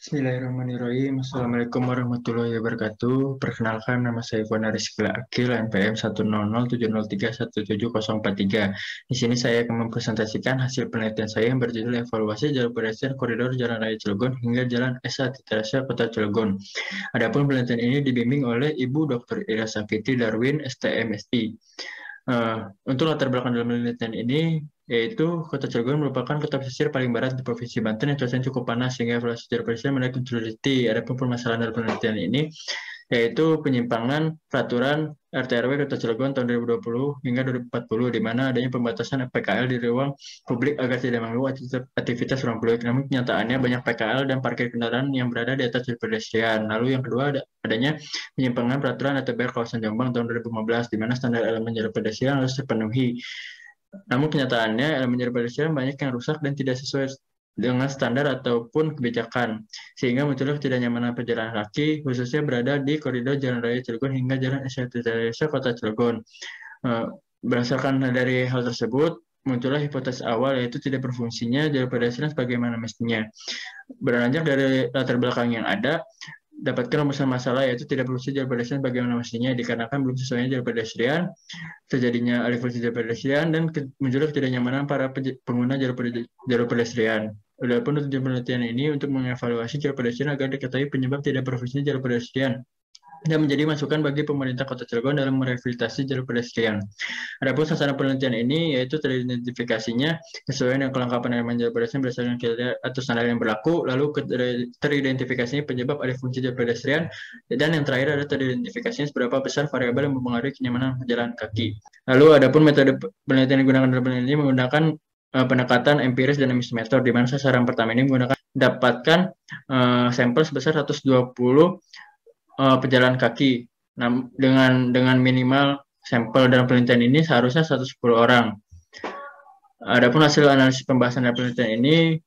Bismillahirrahmanirrahim. Assalamualaikum warahmatullahi wabarakatuh. Perkenalkan, nama saya Ivan Rizkyla Akil, NPM 10070317043. Di sini saya akan mempresentasikan hasil penelitian saya yang berjudul Evaluasi Jalur Pedestrian Koridor Jalan Raya Cilegon hingga Jalan Esa Titarasa Kota Cilegon. Adapun penelitian ini dibimbing oleh Ibu Dr. Ira Safitri Darwin, STMSI. Untuk latar belakang dalam penelitian ini, yaitu Kota Cilegon merupakan kota pesisir paling barat di Provinsi Banten yang cuacanya cukup panas sehingga evaluasi jalur pesisir menarik untuk teliti. Adapun permasalahan dalam penelitian ini yaitu penyimpangan peraturan RT/RW Kota Cilegon tahun 2020 hingga 2040 di mana adanya pembatasan PKL di ruang publik agar tidak mengganggu aktivitas ruang publik. Namun kenyataannya banyak PKL dan parkir kendaraan yang berada di atas jalur pedestrian. Lalu yang kedua adanya penyimpangan peraturan ATBR kawasan Jombang tahun 2015 di mana standar elemen jalur pedestrian harus terpenuhi. Namun kenyataannya elemen jalur pedestrian banyak yang rusak dan tidak sesuai dengan standar ataupun kebijakan, sehingga munculnya ketidaknyamanan pejalan kaki, khususnya berada di koridor Jalan Raya Cilegon hingga Jalan Esa Kota Cilegon. Berdasarkan dari hal tersebut, muncullah hipotesis awal yaitu tidak berfungsinya jalur pedestrian sebagaimana mestinya. Beranjak dari latar belakang yang ada, dapatkan rumusan masalah yaitu tidak berfungsi jalur pedestrian bagaimana mestinya dikarenakan belum sesuainya jalur pedestrian, terjadinya alih fungsi jalur pedestrian, dan munculnya ketidaknyamanan para pengguna jalur pedestrian. Adapun tujuan penelitian ini untuk mengevaluasi jalur pedestrian agar diketahui penyebab tidak berfungsinya jalur pedestrian dan menjadi masukan bagi pemerintah Kota Cilegon dalam merehabilitasi jalur pedestrian. Adapun sasaran penelitian ini yaitu teridentifikasinya kesesuaian dan kelengkapan elemen jalur pedestrian berdasarkan kriteria atau standar yang berlaku, lalu teridentifikasinya penyebab alih fungsi jalur pedestrian, dan yang terakhir ada teridentifikasinya seberapa besar variabel yang mempengaruhi kenyamanan pejalan kaki. Lalu adapun metode penelitian yang digunakan dalam penelitian ini menggunakan pendekatan empiris dan method, di mana sasaran pertama ini menggunakan dapatkan sampel sebesar 120 pejalan kaki. Nah, dengan minimal sampel dalam penelitian ini seharusnya 110 orang. Adapun hasil analisis pembahasan dalam penelitian ini,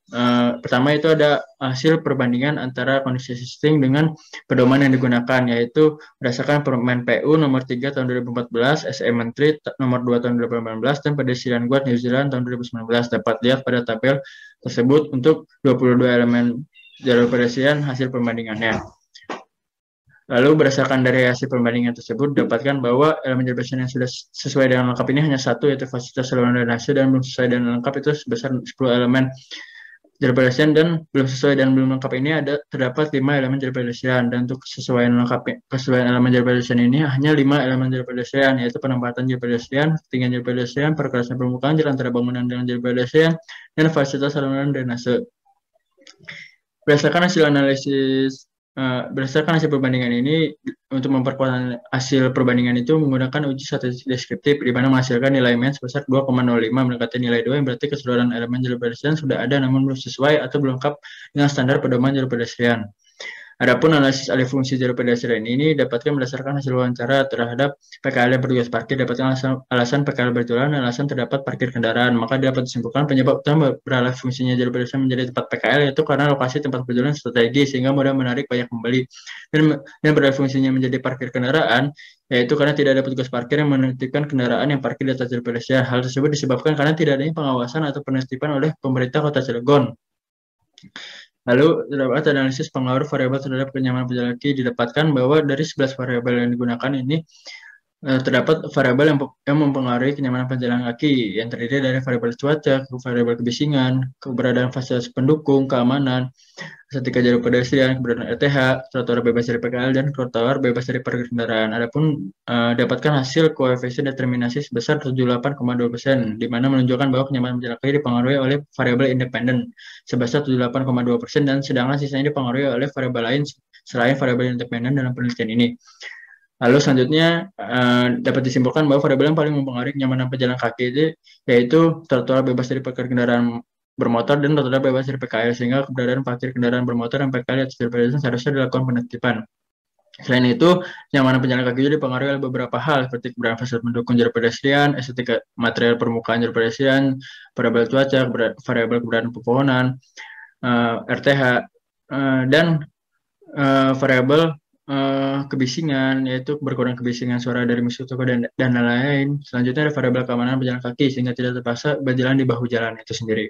pertama itu ada hasil perbandingan antara kondisi existing dengan pedoman yang digunakan, yaitu berdasarkan Permen PU nomor 3 tahun 2014, SE Menteri nomor 2 tahun 2018, dan Pedestrian Guide New Zealand tahun 2019. Dapat lihat pada tabel tersebut untuk 22 elemen jalur pedestrian hasil perbandingannya. Lalu berdasarkan dari hasil perbandingan tersebut, dapatkan bahwa elemen jalur pedestrian yang sudah sesuai dan lengkap ini hanya satu, yaitu fasilitas saluran drainase, dan belum sesuai dan lengkap itu sebesar 10 elemen jalur pedestrian, dan belum sesuai dan belum lengkap ini terdapat 5 elemen jalur pedestrian, dan untuk kesesuaian elemen jalur pedestrian ini hanya 5 elemen jalur pedestrian, yaitu penempatan jalur pedestrian, ketinggian jalur pedestrian, perkerasan permukaan jalan antara bangunan dengan jalur pedestrian, dan fasilitas saluran drainase. Berdasarkan hasil perbandingan ini, untuk memperkuat hasil perbandingan itu menggunakan uji statistik deskriptif, di mana menghasilkan nilai MEN sebesar 2,05 mendekati nilai 2, yang berarti keseluruhan elemen jalur pedestrian sudah ada namun belum sesuai atau belum lengkap dengan standar pedoman jalur pedestrian. Adapun analisis alih fungsi jalur pedestrian ini dapatkan berdasarkan hasil wawancara terhadap PKL dan petugas parkir, dapatkan alasan PKL berjalan dan alasan terdapat parkir kendaraan. Maka dapat disimpulkan penyebab utama beralih fungsinya jalur pedestrian menjadi tempat PKL yaitu karena lokasi tempat berjalan strategis sehingga mudah menarik banyak pembeli, dan beralih fungsinya menjadi parkir kendaraan yaitu karena tidak ada petugas parkir yang menertibkan kendaraan yang parkir di atas jalur pedestrian. Hal tersebut disebabkan karena tidak adanya pengawasan atau penertiban oleh pemerintah Kota Cilegon. Lalu terdapat analisis pengaruh variabel terhadap kenyamanan pejalan kaki, didapatkan bahwa dari 11 variabel yang digunakan ini terdapat variabel yang mempengaruhi kenyamanan pejalan kaki yang terdiri dari variabel cuaca, variabel kebisingan, keberadaan fasilitas pendukung, keamanan, estetika jalur pedestrian, keberadaan RTH, trotoar bebas dari PKL, dan trotoar bebas dari parkir kendaraan. Adapun dapatkan hasil koefisien determinasi sebesar 78,2%, di mana menunjukkan bahwa kenyamanan pejalan kaki dipengaruhi oleh variabel independen sebesar 78,2%, dan sedangkan sisanya dipengaruhi oleh variabel lain selain variabel independen dalam penelitian ini. Lalu selanjutnya dapat disimpulkan bahwa variabel yang paling mempengaruhi kenyamanan pejalan kaki itu yaitu trotoar bebas dari parkir kendaraan bermotor dan trotoar bebas dari PKL, sehingga keberadaan parkir kendaraan bermotor dan PKL atas jalur pedestrian seharusnya dilakukan penertiban. Selain itu, kenyamanan pejalan kaki juga dipengaruhi oleh beberapa hal seperti keberadaan fasilitas pendukung jalur pedestrian, estetika material permukaan jalur pedestrian, variabel cuaca, variabel keberadaan pepohonan, RTH, dan variabel kebisingan, yaitu berkurang kebisingan suara dari musuh toko dan lain-lain. Selanjutnya ada variabel keamanan pejalan kaki sehingga tidak terpaksa berjalan di bahu jalan itu sendiri.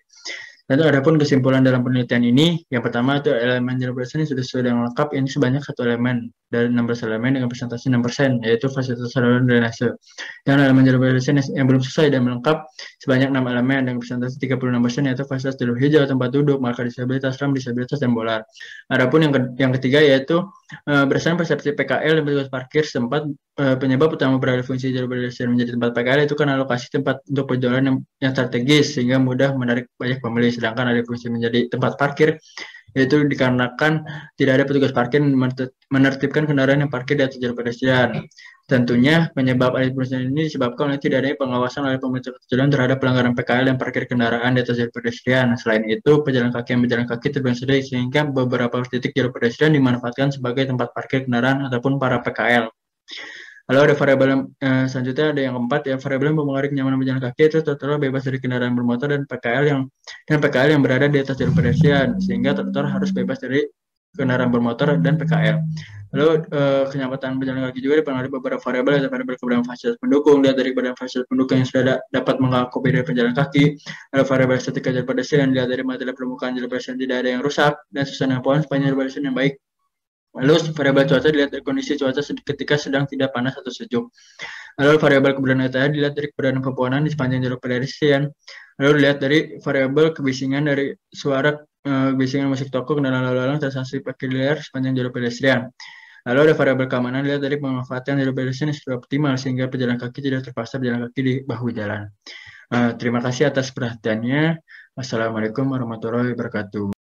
Lalu adapun kesimpulan dalam penelitian ini, yang pertama itu elemen jalur pedestrian sudah sesuai dengan lengkap, ini sebanyak satu elemen dari 16 elemen dengan persentase 6%, yaitu fasilitas saluran drainase. Dan elemen jalur pedestrian yang belum selesai dan melengkap sebanyak 6 elemen dengan persentase 36%, yaitu fasilitas jalur hijau, tempat duduk, marka disabilitas, ram disabilitas, dan bolar. Adapun yang ketiga yaitu berdasarkan persepsi PKL dan petugas parkir setempat, penyebab utama beralih fungsi jalur pedestrian menjadi tempat PKL itu kan alokasi tempat untuk penjualan yang strategis sehingga mudah menarik banyak pembeli, sedangkan alih fungsi menjadi tempat parkir yaitu dikarenakan tidak ada petugas parkir menertibkan kendaraan yang parkir di atas jalur pedestrian. Tentunya penyebab alih fungsi ini disebabkan oleh tidak adanya pengawasan oleh pemerintah jalan terhadap pelanggaran PKL dan parkir kendaraan di atas jalur pedestrian. Selain itu, pejalan kaki yang berjalan kaki terbilang sedikit sehingga beberapa titik jalur pedestrian dimanfaatkan sebagai tempat parkir kendaraan ataupun para PKL. Lalu ada variabel selanjutnya ada yang keempat, ya variabel yang mempengaruhi kenyamanan pejalan kaki itu tertera bebas dari kendaraan bermotor dan PKL yang berada di atas jalur pedestrian, sehingga tertera harus bebas dari kendaraan bermotor dan PKL. Lalu kenyamanan pejalan kaki juga dipengaruhi beberapa variabel, yaitu variabel keberadaan fasilitas pendukung, lihat dari keberadaan fasilitas pendukung yang sudah dapat mengakomodir pejalan kaki. Lalu variabel estetika jalur pedestrian, lihat dari material permukaan jalur pedestrian tidak ada yang rusak dan susunan pohon sepanjang jalur pedestrian yang baik. Lalu variabel cuaca dilihat dari kondisi cuaca ketika sedang tidak panas atau sejuk. Lalu variabel keberadaan UTH dilihat dari keberadaan pepohonan di sepanjang jalur pedestrian. Lalu dilihat dari variabel kebisingan dari suara kebisingan musik toko, kendaraan lalu lalang, transaksi parkir liar sepanjang jalur pedestrian. Lalu ada variabel keamanan dilihat dari pemanfaatan jalur pedestrian yang sudah optimal sehingga pejalan kaki tidak terpaksa berjalan kaki di bahu jalan. Terima kasih atas perhatiannya. Wassalamualaikum warahmatullahi wabarakatuh.